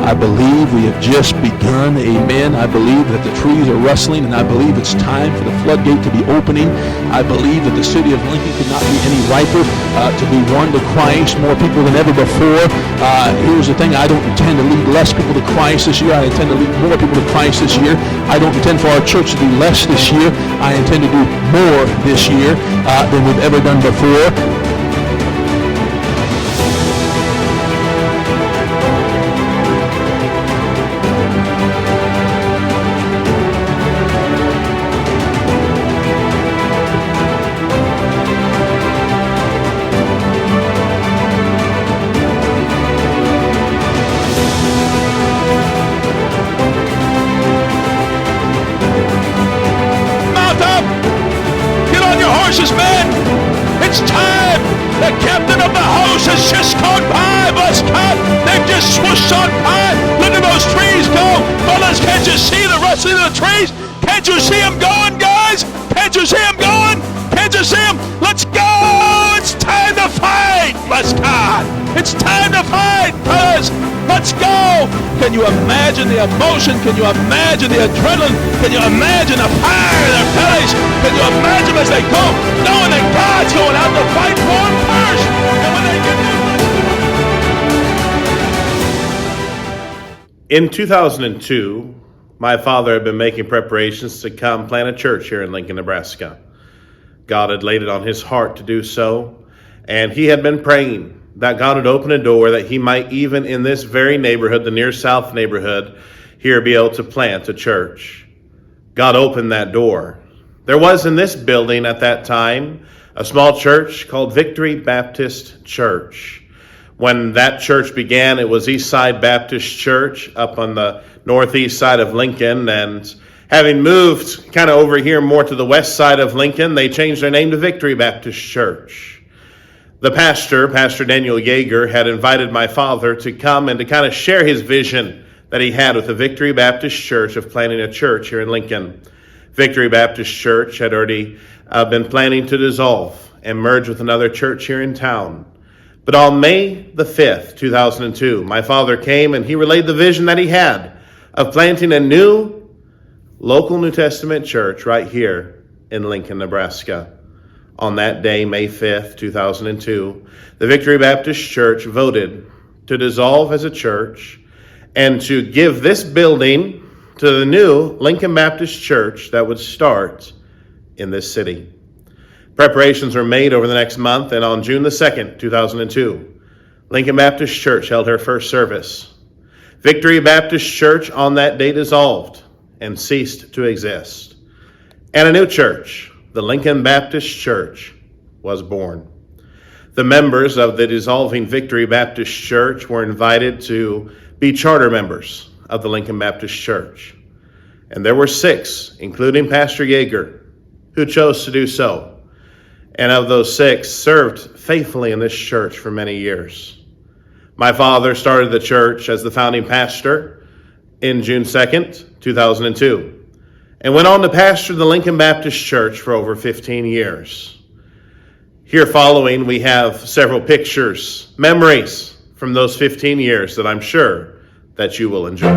I believe we have just begun. Amen. I believe that the trees are rustling, and I believe it's time for the floodgate to be opening. I believe that the city of Lincoln could not be any riper to be won to Christ, more people than ever before. Here's the thing, I don't intend to lead less people to Christ this year. I intend to lead more people to Christ this year. I don't intend for our church to do less this year. I intend to do more this year than we've ever done before. Men, it's time. The captain of the host has just gone by. Bless God. They've just swooshed on by. Look at those trees go. Fellas, can't you see the rustling of the trees? Can't you see them going, guys? Can't you see them going? Can't you see them? Let's go. It's time to fight. Bless God. It's time to fight, fellas. Let's go. Can you imagine the emotion? Can you imagine the adrenaline? Can you imagine the fire in their bellies? Can you imagine as they go, knowing that God's going out to fight for them first? And when they get there, in 2002, my father had been making preparations to come plant a church here in Lincoln, Nebraska. God had laid it on his heart to do so, and he had been praying that God would open a door that he might, even in this very neighborhood, the near south neighborhood, here be able to plant a church. God opened that door. There was in this building at that time a small church called Victory Baptist Church. When that church began, it was Eastside Baptist Church up on the northeast side of Lincoln, and having moved kind of over here more to the west side of Lincoln, they changed their name to Victory Baptist Church. The pastor, Pastor Daniel Yeager, had invited my father to come and to kind of share his vision that he had with the Victory Baptist Church of planting a church here in Lincoln. Victory Baptist Church had already been planning to dissolve and merge with another church here in town. But on May the 5th, 2002, my father came and he relayed the vision that he had of planting a new local New Testament church right here in Lincoln, Nebraska. On that day, May 5th, 2002, the Victory Baptist Church voted to dissolve as a church and to give this building to the new Lincoln Baptist Church that would start in this city. Preparations were made over the next month, and on June the 2nd, 2002, Lincoln Baptist Church held her first service. Victory Baptist Church on that day dissolved and ceased to exist. And a new church, the Lincoln Baptist Church, was born. The members of the dissolving Victory Baptist Church were invited to be charter members of the Lincoln Baptist Church. And there were 6, including Pastor Yeager, who chose to do so. And of those 6, served faithfully in this church for many years. My father started the church as the founding pastor in June 2nd, 2002. And went on to pastor the Lincoln Baptist Church for over 15 years. Here following, we have several pictures, memories from those 15 years that I'm sure that you will enjoy.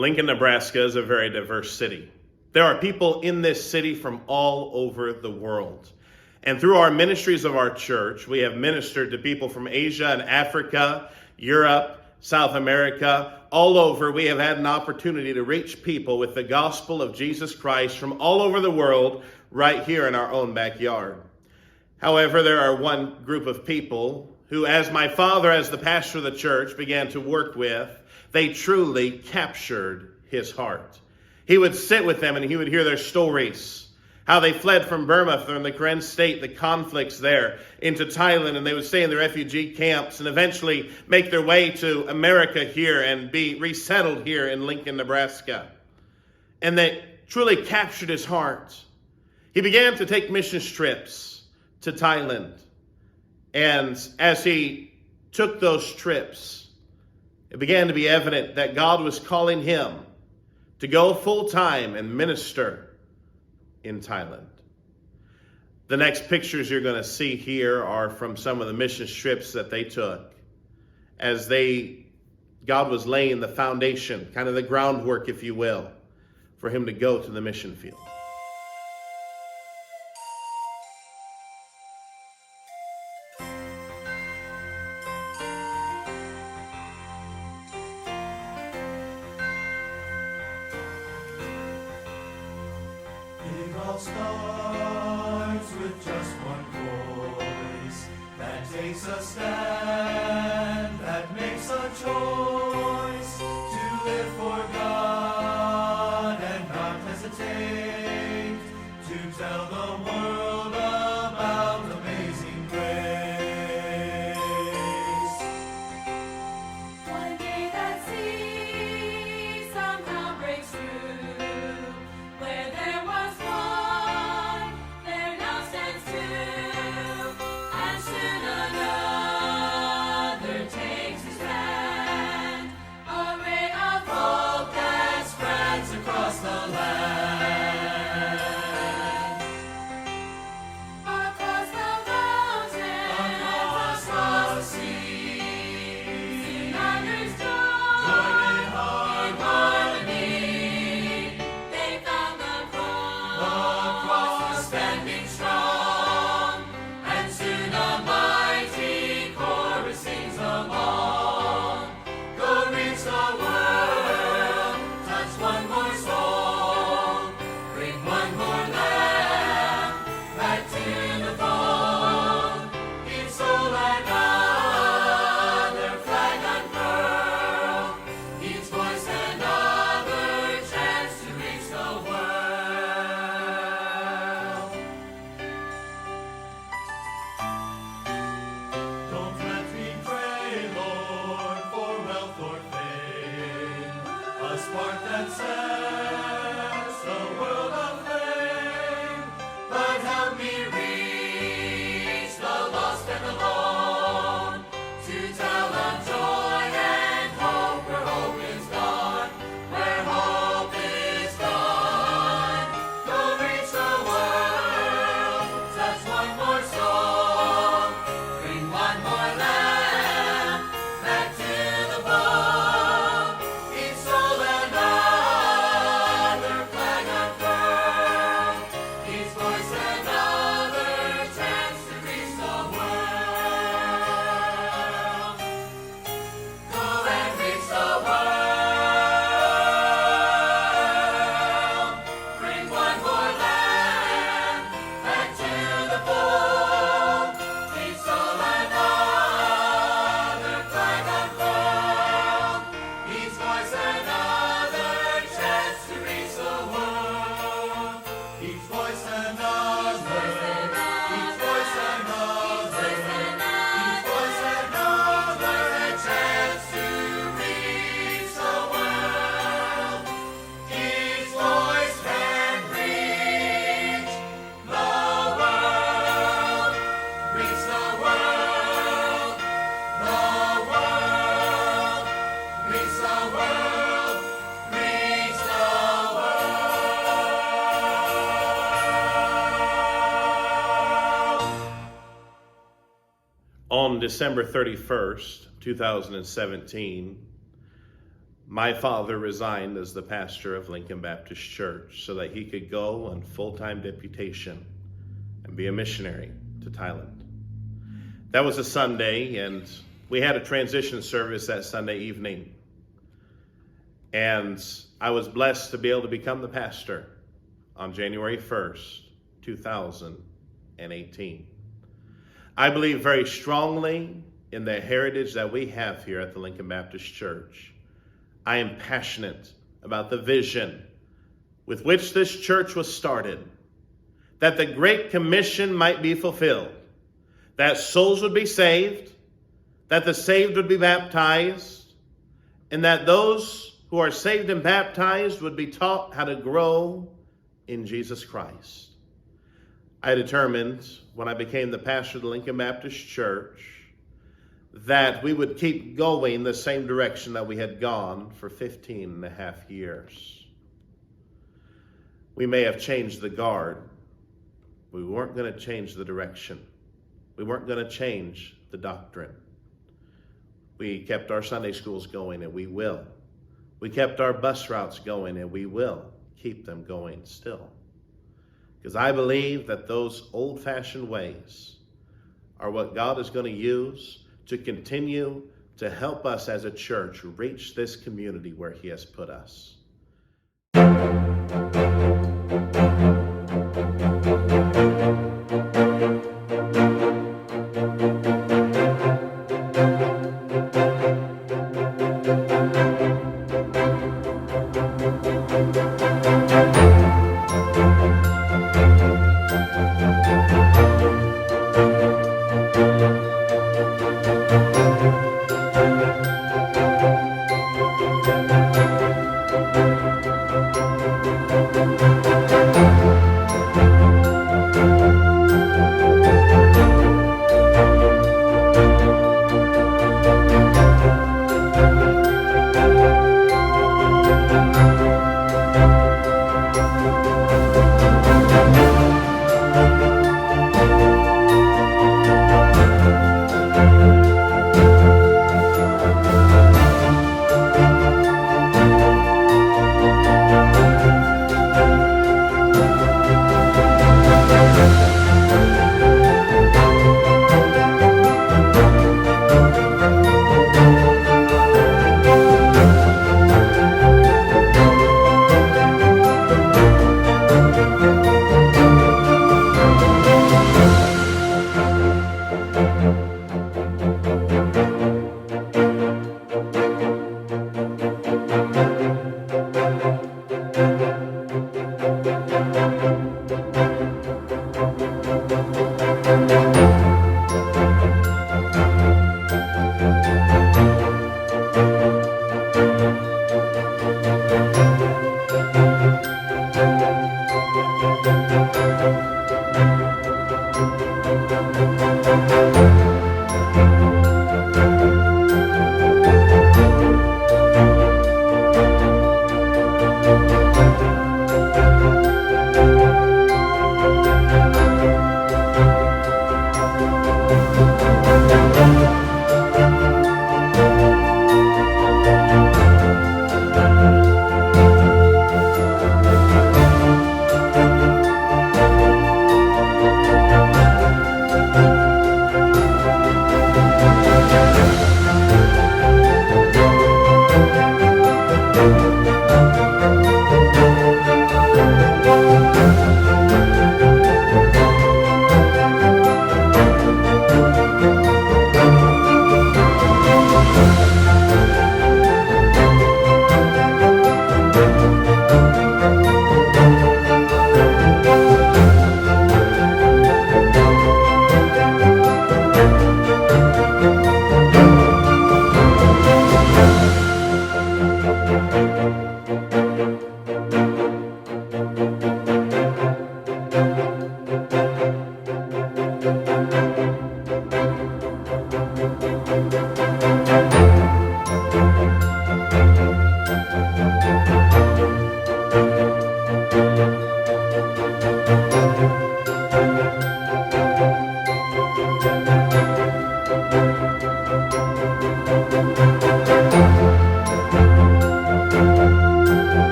Lincoln, Nebraska is a very diverse city. There are people in this city from all over the world. And through our ministries of our church, we have ministered to people from Asia and Africa, Europe, South America, all over. We have had an opportunity to reach people with the gospel of Jesus Christ from all over the world right here in our own backyard. However, there are one group of people who, as my father, as the pastor of the church, began to work with, they truly captured his heart. He would sit with them and he would hear their stories, how they fled from Burma, from the Karen state, the conflicts there, into Thailand, and they would stay in the refugee camps and eventually make their way to America here and be resettled here in Lincoln, Nebraska. And they truly captured his heart. He began to take mission trips to Thailand. And as he took those trips, it began to be evident that God was calling him to go full-time and minister in Thailand. The next pictures you're going to see here are from some of the mission trips that they took as God was laying the foundation, kind of the groundwork, if you will, for him to go to the mission field. It all starts with just one voice that takes a stand, that makes a choice to live for God and not hesitate to tell the world about amazing grace. One day that sea somehow breaks through. Where there was one, there now stands two, and soon another takes his stand. A ray of hope that spreads across the land. Across the mountains, across the sea, soon others join in harmony. They found the cross standing strong, and soon a mighty chorus sings along. Go reach the world, touch one more soul, bring one more lamb back to the fold. Each soul another flag unfurl, each voice another chance to reach the world. Don't let me pray, Lord, for wealth or fame, a spark that sets the world aflame, but help me reach the lost and alone, to tell of joy and hope where hope is gone, where hope is gone. Go reach the world, touch one more soul, bring one more lamb back to the fold. Each soul another flag unfurl, each voice another chance to reach the world. Go and reach the world. Bring one more lamb back to the fold. Each soul another flag unfurled. Each voice another chance to reach the world. Each voice another. Each voice another. Each voice another chance to reach the world. Each voice can reach the world. Reach the world. The world. Reach the world. Reach the world. On December 31st, 2017, my father resigned as the pastor of Lincoln Baptist Church so that he could go on full-time deputation and be a missionary to Thailand. That was a Sunday, and we had a transition service that Sunday evening. And I was blessed to be able to become the pastor on January 1st, 2018. I believe very strongly in the heritage that we have here at the Lincoln Baptist Church. I am passionate about the vision with which this church was started, that the Great Commission might be fulfilled, that souls would be saved, that the saved would be baptized, and that those who are saved and baptized would be taught how to grow in Jesus Christ. I determined when I became the pastor of the Lincoln Baptist Church that we would keep going the same direction that we had gone for 15 and a half years. We may have changed the guard. We weren't going to change the direction. We weren't going to change the doctrine. We kept our Sunday schools going, and we will. We kept our bus routes going, and we will keep them going still. Because I believe that those old-fashioned ways are what God is going to use to continue to help us as a church reach this community where He has put us.